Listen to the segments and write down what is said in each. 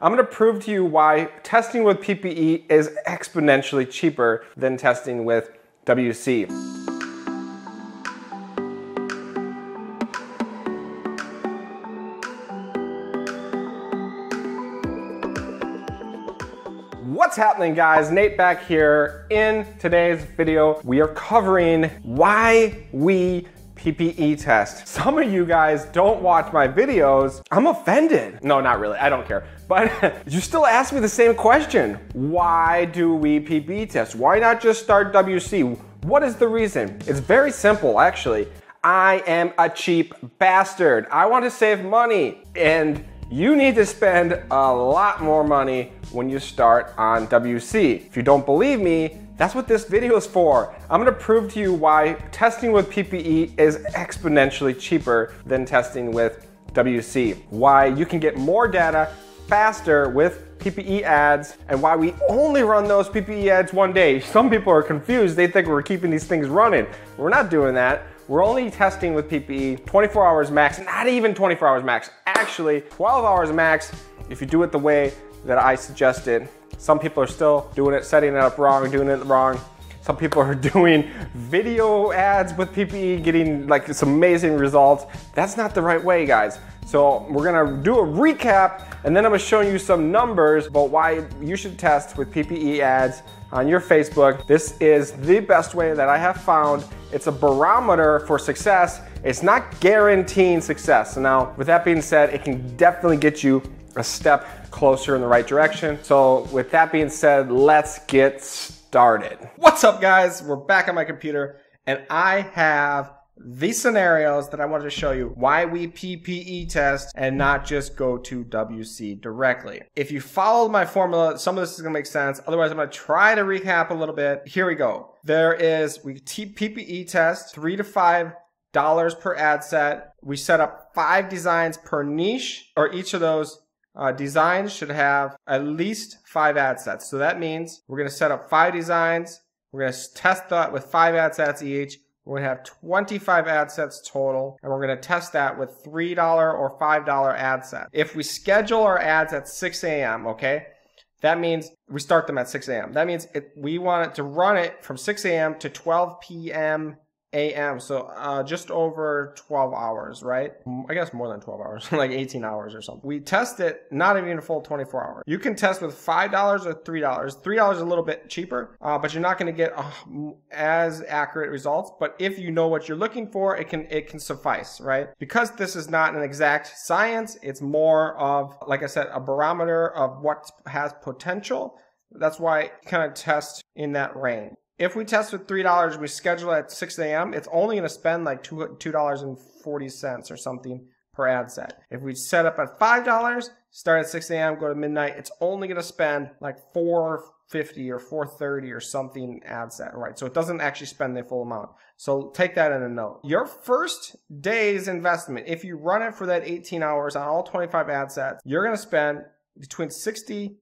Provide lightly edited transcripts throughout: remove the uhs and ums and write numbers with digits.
I'm gonna prove to you why testing with PPE is exponentially cheaper than testing with WC. What's happening, guys? Nate back here. In today's video, we are covering why we PPE test. Some of you guys don't watch my videos. I'm offended. No, not really. I don't care. But you still ask me the same question. Why do we PPE test? Why not just start WC? What is the reason? It's very simple, actually. I am a cheap bastard. I want to save money, and you need to spend a lot more money when you start on WC. If you don't believe me, that's what this video is for. I'm gonna prove to you why testing with PPE is exponentially cheaper than testing with WC. Why you can get more data faster with PPE ads, and why we only run those PPE ads one day. Some people are confused. They think we're keeping these things running. We're not doing that. We're only testing with PPE 24 hours max, not even 24 hours max. Actually, 12 hours max if you do it the way that I suggested. Some people are still doing it, setting it up wrong, doing it wrong. Some people are doing video ads with PPE, getting like some amazing results. That's not the right way, guys. So we're gonna do a recap, and then I'm gonna show you some numbers about why you should test with PPE ads on your Facebook. This is the best way that I have found. It's a barometer for success. It's not guaranteeing success. So now, with that being said, it can definitely get you a step closer in the right direction. So with that being said, let's get started. What's up, guys? We're back on my computer, and I have these scenarios that I wanted to show you why we PPE test and not just go to WC directly. If you follow my formula, some of this is gonna make sense. Otherwise, I'm gonna try to recap a little bit. Here we go. We PPE test $3 to $5 per ad set. We set up 5 designs per niche, or each of those designs should have at least 5 ad sets. So that means we're going to set up 5 designs. We're going to test that with 5 ad sets each. We're going to have 25 ad sets total, and we're going to test that with $3 or $5 ad sets. If we schedule our ads at 6 a.m., okay, that means we start them at 6 a.m. That means we want it to run it from 6 a.m. to 12 p.m. a.m. So just over 12 hours, right? I guess more than 12 hours, like 18 hours or something. We test it not even a full 24 hours. You can test with $5 or $3. $3 is a little bit cheaper, but you're not going to get as accurate results. But if you know what you're looking for, it can suffice, right? Because this is not an exact science, it's more of, like I said, a barometer of what has potential. That's why I kind of test in that range. If we test with $3, we schedule at 6 a.m., it's only going to spend like $2.40 or something per ad set. If we set up at $5, start at 6 a.m., go to midnight, it's only going to spend like $4.50 or $4.30 or something ad set, right? So it doesn't actually spend the full amount. So take that in a note. Your first day's investment, if you run it for that 18 hours on all 25 ad sets, you're going to spend between $60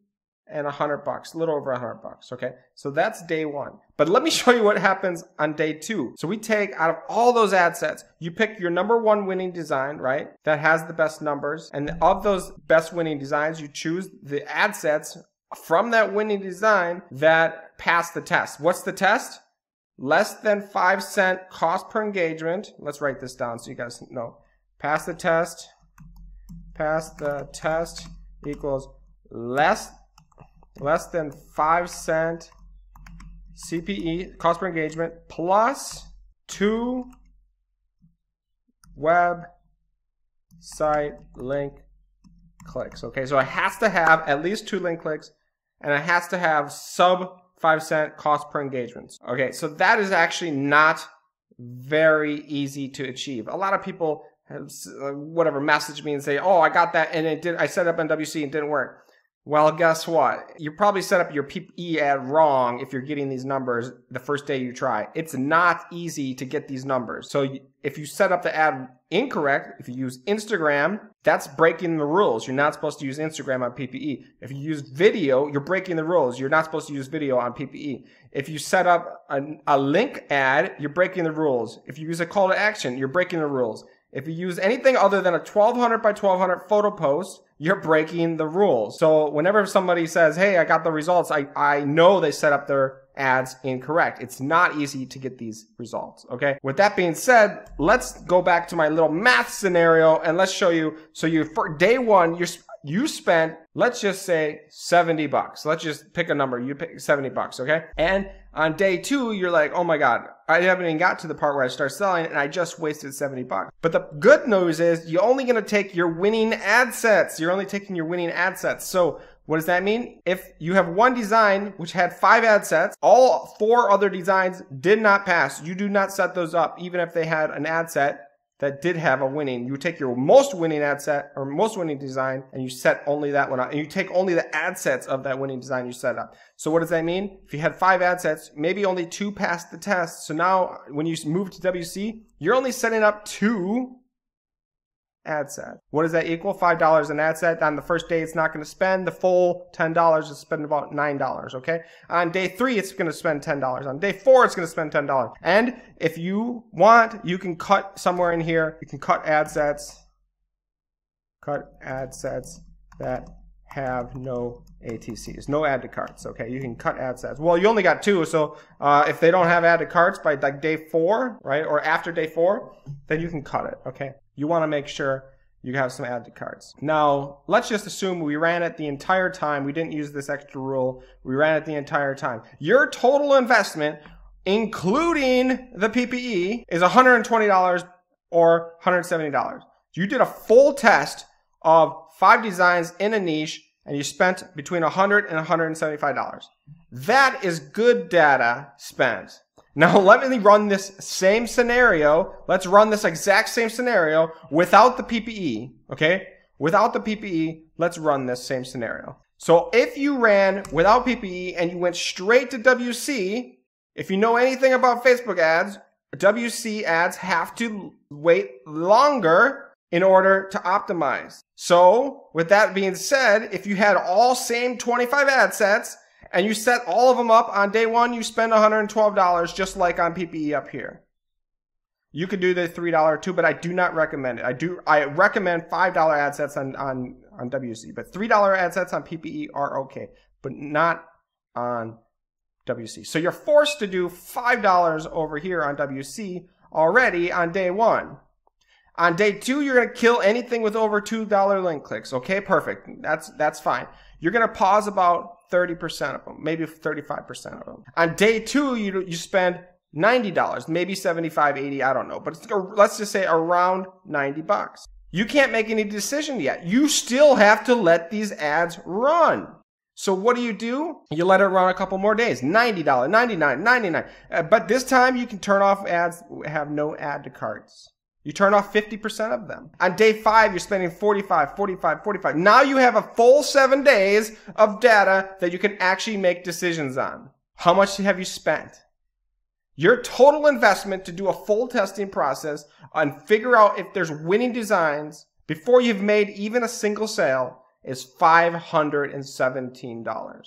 and $100, a little over $100, okay? So that's day 1. But let me show you what happens on day 2. So we take out of all those ad sets, you pick your #1 winning design, right? That has the best numbers. And of those best winning designs, you choose the ad sets from that winning design that pass the test. What's the test? Less than 5 cent cost per engagement. Let's write this down so you guys know. Pass the test equals less than 5 cent CPE, cost per engagement, plus 2 website link clicks. Okay, so it has to have at least 2 link clicks, and it has to have sub 5 cent cost per engagement. Okay, so that is actually not very easy to achieve. A lot of people have, message me and say, oh, I got that and I set it up on WC and it didn't work. Well, guess what? You probably set up your PPE ad wrong if you're getting these numbers the first day you try. It's not easy to get these numbers. So if you set up the ad incorrect, if you use Instagram, that's breaking the rules. You're not supposed to use Instagram on PPE. If you use video, you're breaking the rules. You're not supposed to use video on PPE. If you set up a link ad, you're breaking the rules. If you use a call to action, you're breaking the rules. If you use anything other than a 1200 by 1200 photo post, you're breaking the rules. So whenever somebody says, hey, I got the results, I know they set up their ads incorrect. It's not easy to get these results, okay? With that being said, let's go back to my little math scenario and let's show you. So for day one, you spent, let's just say $70. Let's just pick a number. You pick $70, okay? And on day two, you're like, oh my God, I haven't even got to the part where I start selling and I just wasted $70. But the good news is you're only gonna take your winning ad sets. You're only taking your winning ad sets. So what does that mean? If you have one design which had 5 ad sets, all 4 other designs did not pass. You do not set those up, even if they had an ad set that did have a winning. You take your most winning ad set or most winning design and you set only that one up. And you take only the ad sets of that winning design you set up. So what does that mean? If you had 5 ad sets, maybe only 2 passed the test. So now when you move to WC, you're only setting up 2 ad set. What does that equal? $5 an ad set. On the first day, it's not going to spend the full $10. It's spend about $9, okay? On day 3, it's going to spend $10. On day 4, it's going to spend $10. And if you want, you can cut somewhere in here. You can cut ad sets. Cut ad sets that have no ATCs, no add to carts, okay? You can cut ad sets. Well, you only got 2, so if they don't have add to carts by like day 4, right, or after day 4, then you can cut it, okay? You want to make sure you have some add to carts. Now, let's just assume we ran it the entire time. We didn't use this extra rule. We ran it the entire time. Your total investment, including the PPE, is $120 or $170. You did a full test of 5 designs in a niche, and you spent between $100 and $175. That is good data spent. Now let me run this same scenario. Let's run this exact same scenario without the PPE, okay? Without the PPE, let's run this same scenario. So if you ran without PPE and you went straight to WC, if you know anything about Facebook ads, WC ads have to wait longer in order to optimize. So with that being said, if you had all same 25 ad sets and you set all of them up on day 1, you spend $112 just like on PPE up here. You could do the $3 too, but I do not recommend it. I recommend $5 ad sets on WC, but $3 ad sets on PPE are okay, but not on WC. So you're forced to do $5 over here on WC already on day 1. On day 2, you're going to kill anything with over $2 link clicks. Okay, perfect. That's fine. You're going to pause about 30% of them, maybe 35% of them. On day 2, you spend $90, maybe $75, $80, I don't know. But let's just say around $90. You can't make any decision yet. You still have to let these ads run. So what do? You let it run a couple more days. $90, $99, $99. But this time you can turn off ads that have no add to carts. You turn off 50% of them. On day 5, you're spending $45, $45, $45. Now you have a full 7 days of data that you can actually make decisions on. How much have you spent? Your total investment to do a full testing process and figure out if there's winning designs before you've made even a single sale is $517.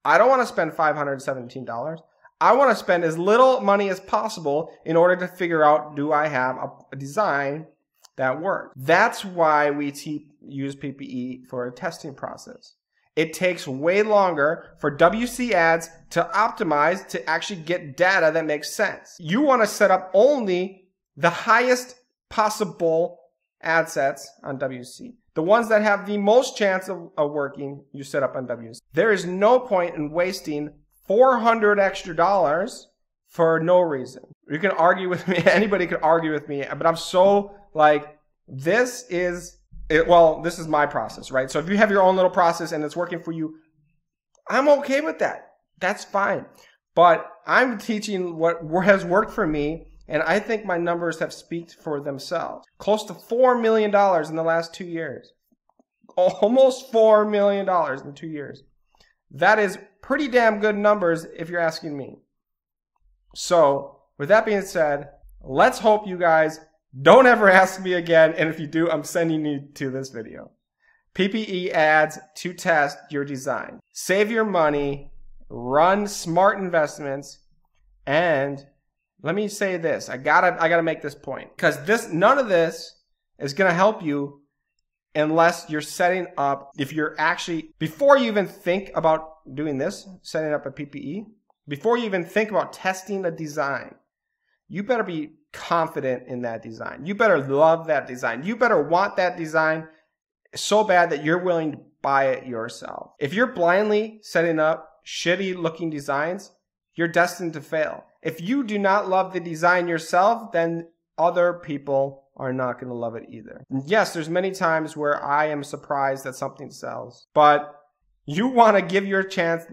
I don't want to spend $517. I want to spend as little money as possible in order to figure out, do I have a design that works? That's why we use PPE for a testing process. It takes way longer for WC ads to optimize to actually get data that makes sense. You want to set up only the highest possible ad sets on WC. The ones that have the most chance of working, you set up on WC. There is no point in wasting $400 extra for no reason. You can argue with me. Anybody could argue with me, but I'm so like, this is my process, right? So if you have your own little process and it's working for you, I'm okay with that. That's fine. But I'm teaching what has worked for me, and I think my numbers have speaked for themselves. Close to $4 million in the last 2 years. Almost $4 million in 2 years. That is pretty damn good numbers if you're asking me. So with that being said, let's hope you guys don't ever ask me again, and if you do, I'm sending you to this video. PPE ads to test your design. Save your money, run smart investments, and let me say this. I gotta make this point, because none of this is going to help you unless you're setting up, if you're actually, before you even think about doing this, setting up a PPE, before you even think about testing a design, you better be confident in that design. You better love that design. You better want that design so bad that you're willing to buy it yourself. If you're blindly setting up shitty looking designs, you're destined to fail. If you do not love the design yourself, then other people are not going to love it either. And yes, there's many times where I am surprised that something sells, but you want to give your chance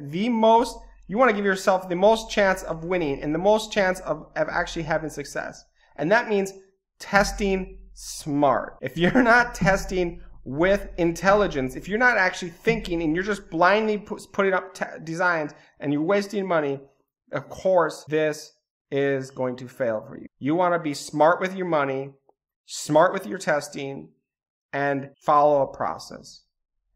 you want to give yourself the most chance of winning and the most chance of actually having success. And that means testing smart. If you're not testing with intelligence, if you're not actually thinking and you're just blindly putting up designs and you're wasting money, of course, this is going to fail for you. You want to be smart with your money, smart with your testing, and follow a process.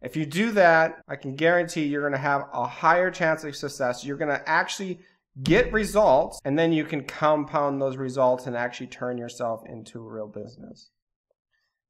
If you do that, I can guarantee you're going to have a higher chance of success. You're going to actually get results, and then you can compound those results and actually turn yourself into a real business.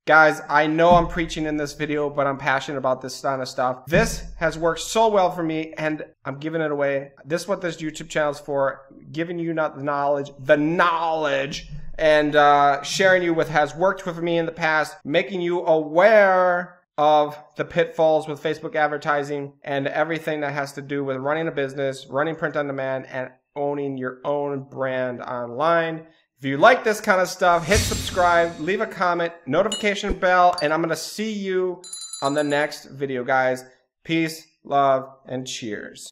Guys, I know I'm preaching in this video, but I'm passionate about this kind of stuff. This has worked so well for me, and I'm giving it away. This is what this YouTube channel is for, giving you the knowledge, and sharing you what has worked with me in the past, making you aware of the pitfalls with Facebook advertising and everything that has to do with running a business, running print on demand, and owning your own brand online. If you like this kind of stuff, hit subscribe, leave a comment, notification bell, and I'm going to see you on the next video, guys. Peace, love, and cheers.